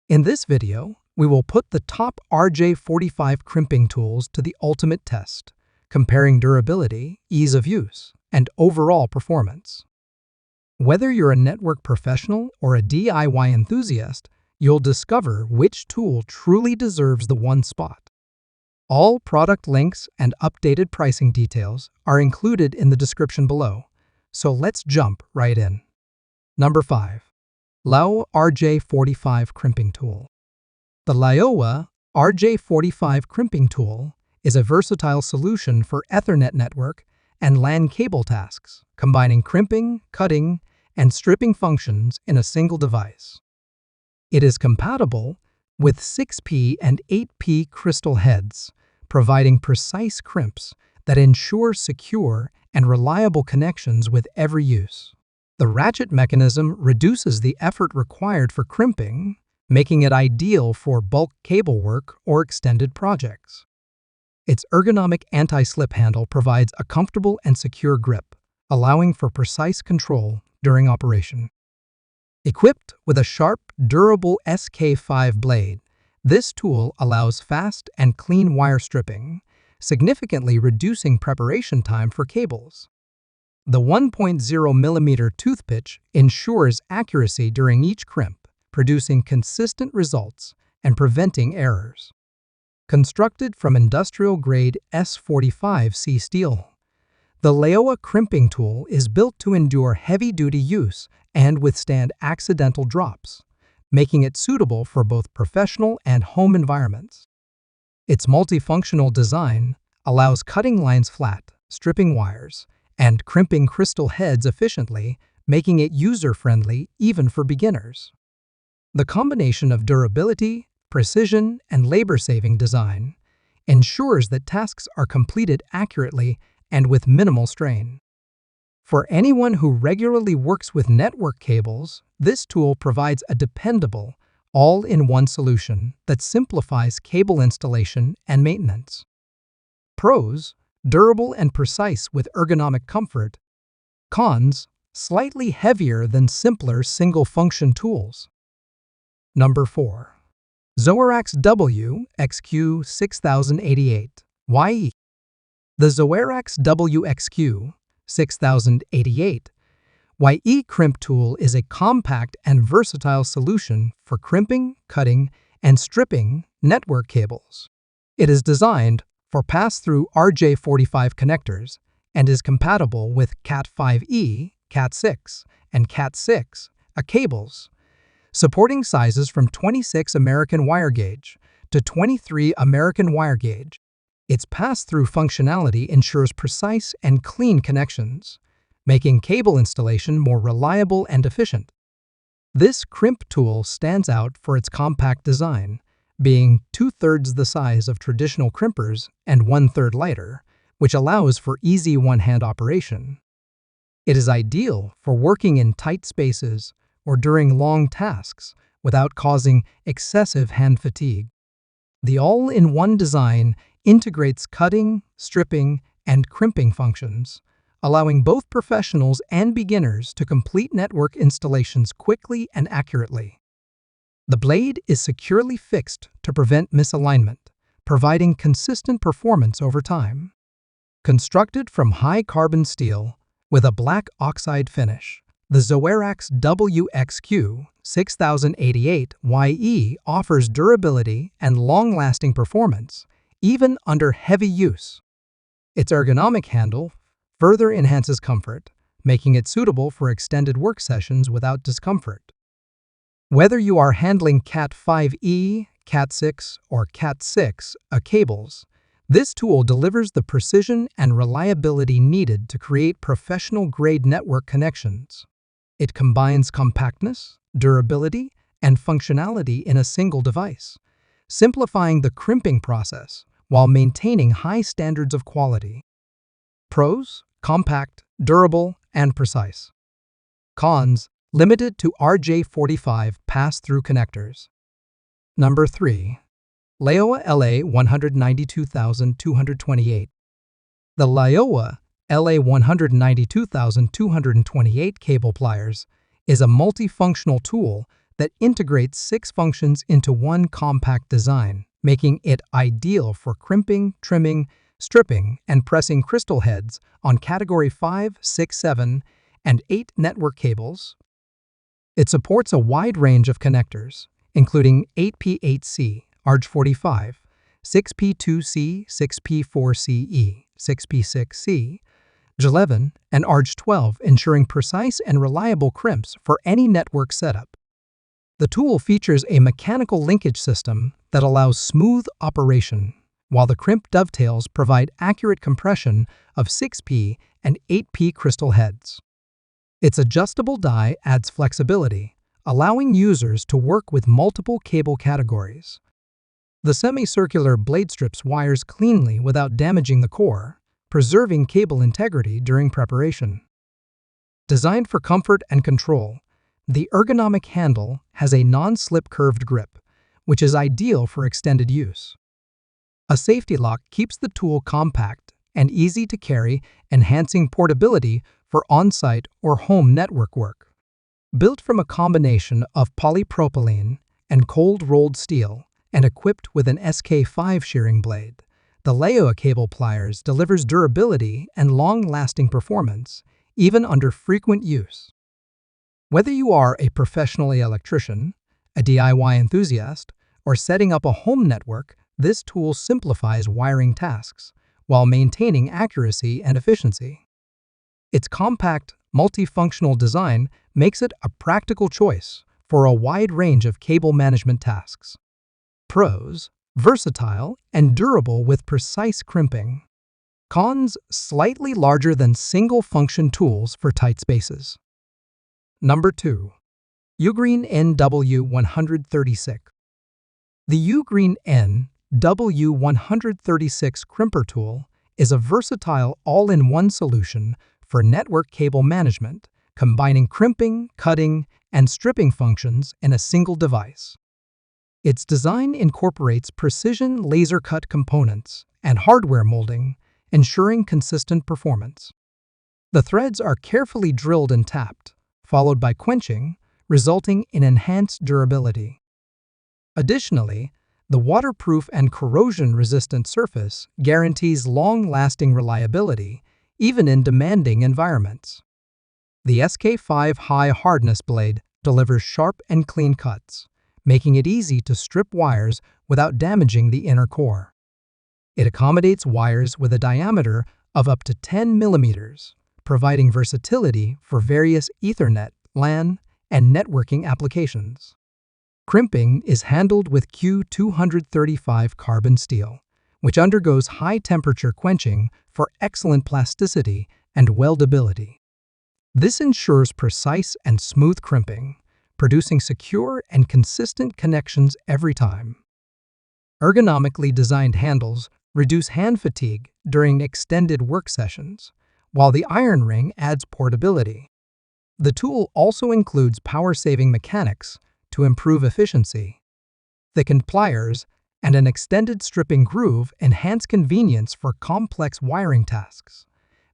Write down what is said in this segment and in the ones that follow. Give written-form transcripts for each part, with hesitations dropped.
In this video, we will put the top RJ45 crimping tools to the ultimate test, comparing durability, ease of use, and overall performance. Whether you're a network professional or a DIY enthusiast, you'll discover which tool truly deserves the one spot. All product links and updated pricing details are included in the description below, so let's jump right in. Number 5. Laoa RJ45 Crimping Tool. The Laoa RJ45 Crimping Tool is a versatile solution for Ethernet network and LAN cable tasks, combining crimping, cutting, and stripping functions in a single device. It is compatible with 6P and 8P crystal heads, providing precise crimps that ensure secure and reliable connections with every use. The ratchet mechanism reduces the effort required for crimping, making it ideal for bulk cable work or extended projects. Its ergonomic anti-slip handle provides a comfortable and secure grip, allowing for precise control during operation. Equipped with a sharp, durable SK5 blade, this tool allows fast and clean wire stripping, significantly reducing preparation time for cables. The 1.0mm tooth pitch ensures accuracy during each crimp, producing consistent results and preventing errors. Constructed from industrial-grade S45C steel, the Laoa crimping tool is built to endure heavy-duty use and withstand accidental drops, making it suitable for both professional and home environments. Its multifunctional design allows cutting lines flat, stripping wires, and crimping crystal heads efficiently, making it user-friendly even for beginners. The combination of durability, precision, and labor-saving design ensures that tasks are completed accurately and with minimal strain. For anyone who regularly works with network cables, this tool provides a dependable, all-in-one solution that simplifies cable installation and maintenance. Pros: durable and precise with ergonomic comfort. Cons: slightly heavier than simpler single-function tools. Number 4. Zoerax WXQ6088 YE. The Zoerax WXQ6088 YE crimp tool is a compact and versatile solution for crimping, cutting, and stripping network cables. It is designed for pass-through RJ45 connectors and is compatible with Cat5e, Cat6, and Cat6 cables, supporting sizes from 26 American wire gauge to 23 American wire gauge. Its pass-through functionality ensures precise and clean connections, making cable installation more reliable and efficient. This crimp tool stands out for its compact design, being 2/3 the size of traditional crimpers and 1/3 lighter, which allows for easy one-hand operation. It is ideal for working in tight spaces or during long tasks without causing excessive hand fatigue. The all-in-one design integrates cutting, stripping, and crimping functions, allowing both professionals and beginners to complete network installations quickly and accurately. The blade is securely fixed to prevent misalignment, providing consistent performance over time. Constructed from high-carbon steel with a black oxide finish, the Zoerax WXQ6088 YE offers durability and long-lasting performance, even under heavy use. Its ergonomic handle further enhances comfort, making it suitable for extended work sessions without discomfort. Whether you are handling Cat5e, Cat6, or Cat6 cables, this tool delivers the precision and reliability needed to create professional-grade network connections. It combines compactness, durability, and functionality in a single device, simplifying the crimping process while maintaining high standards of quality. Pros: compact, durable, and precise. Cons: limited to RJ45 pass-through connectors. Number 3. Laoa LA192228. The Laoa LA192228 cable pliers is a multifunctional tool that integrates 6 functions into one compact design, making it ideal for crimping, trimming, stripping, and pressing crystal heads on Category 5, 6, 7, and 8 network cables. It supports a wide range of connectors, including 8P8C, RJ45, 6P2C, 6P4CE, 6P6C, RJ11, and RJ12, ensuring precise and reliable crimps for any network setup. The tool features a mechanical linkage system that allows smooth operation, while the crimp dovetails provide accurate compression of 6P and 8P crystal heads. Its adjustable die adds flexibility, allowing users to work with multiple cable categories. The semicircular blade strips wires cleanly without damaging the core, preserving cable integrity during preparation. Designed for comfort and control, the ergonomic handle has a non-slip curved grip, which is ideal for extended use. A safety lock keeps the tool compact and easy to carry, enhancing portability for on-site or home network work. Built from a combination of polypropylene and cold-rolled steel and equipped with an SK5 shearing blade, the Laoa cable pliers delivers durability and long-lasting performance, even under frequent use. Whether you are a professional electrician, a DIY enthusiast, or setting up a home network, this tool simplifies wiring tasks while maintaining accuracy and efficiency. Its compact, multifunctional design makes it a practical choice for a wide range of cable management tasks. Pros: versatile and durable with precise crimping. Cons: slightly larger than single-function tools for tight spaces. Number 2. Ugreen NW136. The Ugreen NW136 Crimper tool is a versatile all-in-one solution for network cable management, combining crimping, cutting, and stripping functions in a single device. Its design incorporates precision laser-cut components and hardware molding, ensuring consistent performance. The threads are carefully drilled and tapped, followed by quenching, resulting in enhanced durability. Additionally, the waterproof and corrosion-resistant surface guarantees long-lasting reliability, even in demanding environments. The SK5 high hardness blade delivers sharp and clean cuts, making it easy to strip wires without damaging the inner core. It accommodates wires with a diameter of up to 10 millimeters, providing versatility for various Ethernet, LAN, and networking applications. Crimping is handled with Q235 carbon steel, which undergoes high-temperature quenching for excellent plasticity and weldability. This ensures precise and smooth crimping, producing secure and consistent connections every time. Ergonomically designed handles reduce hand fatigue during extended work sessions, while the iron ring adds portability. The tool also includes power-saving mechanics to improve efficiency. Thickened pliers and an extended stripping groove enhance convenience for complex wiring tasks,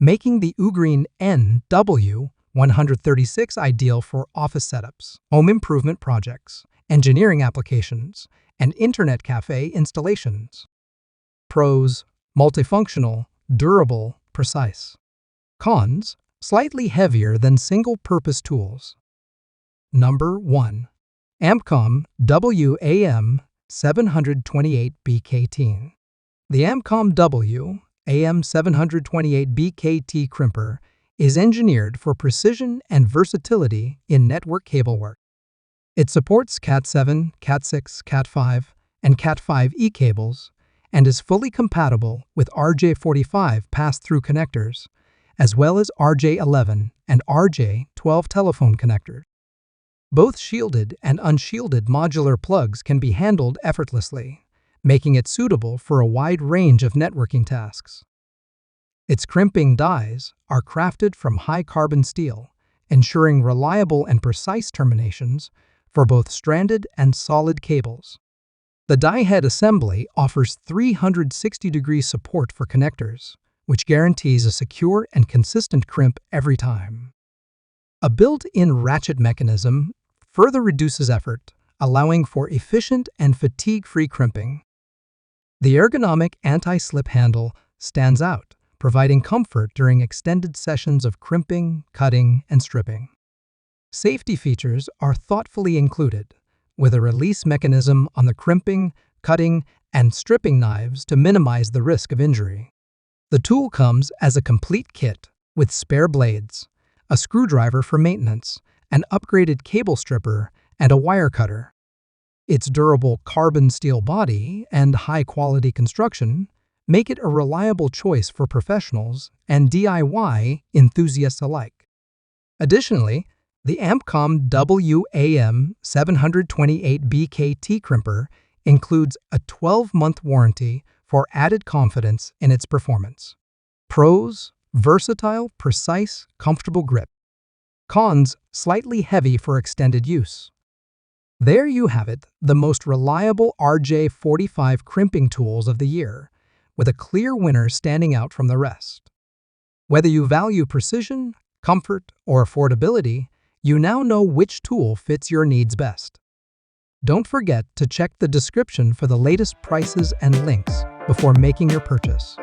making the Ugreen NW136 ideal for office setups, home improvement projects, engineering applications, and internet cafe installations. Pros: multifunctional, durable, precise. Cons: slightly heavier than single-purpose tools. Number 1. Ampcom WAM728BKT. The Ampcom WAM728BKT Crimper is engineered for precision and versatility in network cable work. It supports Cat7, Cat6, Cat5, and Cat5e cables and is fully compatible with RJ45 pass-through connectors, as well as RJ11 and RJ12 telephone connectors. Both shielded and unshielded modular plugs can be handled effortlessly, making it suitable for a wide range of networking tasks. Its crimping dies are crafted from high-carbon steel, ensuring reliable and precise terminations for both stranded and solid cables. The die head assembly offers 360-degree support for connectors, which guarantees a secure and consistent crimp every time. A built-in ratchet mechanism further reduces effort, allowing for efficient and fatigue-free crimping. The ergonomic anti-slip handle stands out, providing comfort during extended sessions of crimping, cutting, and stripping. Safety features are thoughtfully included, with a release mechanism on the crimping, cutting, and stripping knives to minimize the risk of injury. The tool comes as a complete kit with spare blades, a screwdriver for maintenance, an upgraded cable stripper, and a wire cutter. Its durable carbon steel body and high-quality construction make it a reliable choice for professionals and DIY enthusiasts alike. Additionally, the Ampcom WAM728BKT Crimper includes a 12-month warranty for added confidence in its performance. Pros: versatile, precise, comfortable grip. Cons: slightly heavy for extended use. There you have it, the most reliable RJ45 crimping tools of the year, with a clear winner standing out from the rest. Whether you value precision, comfort, or affordability, you now know which tool fits your needs best. Don't forget to check the description for the latest prices and links before making your purchase.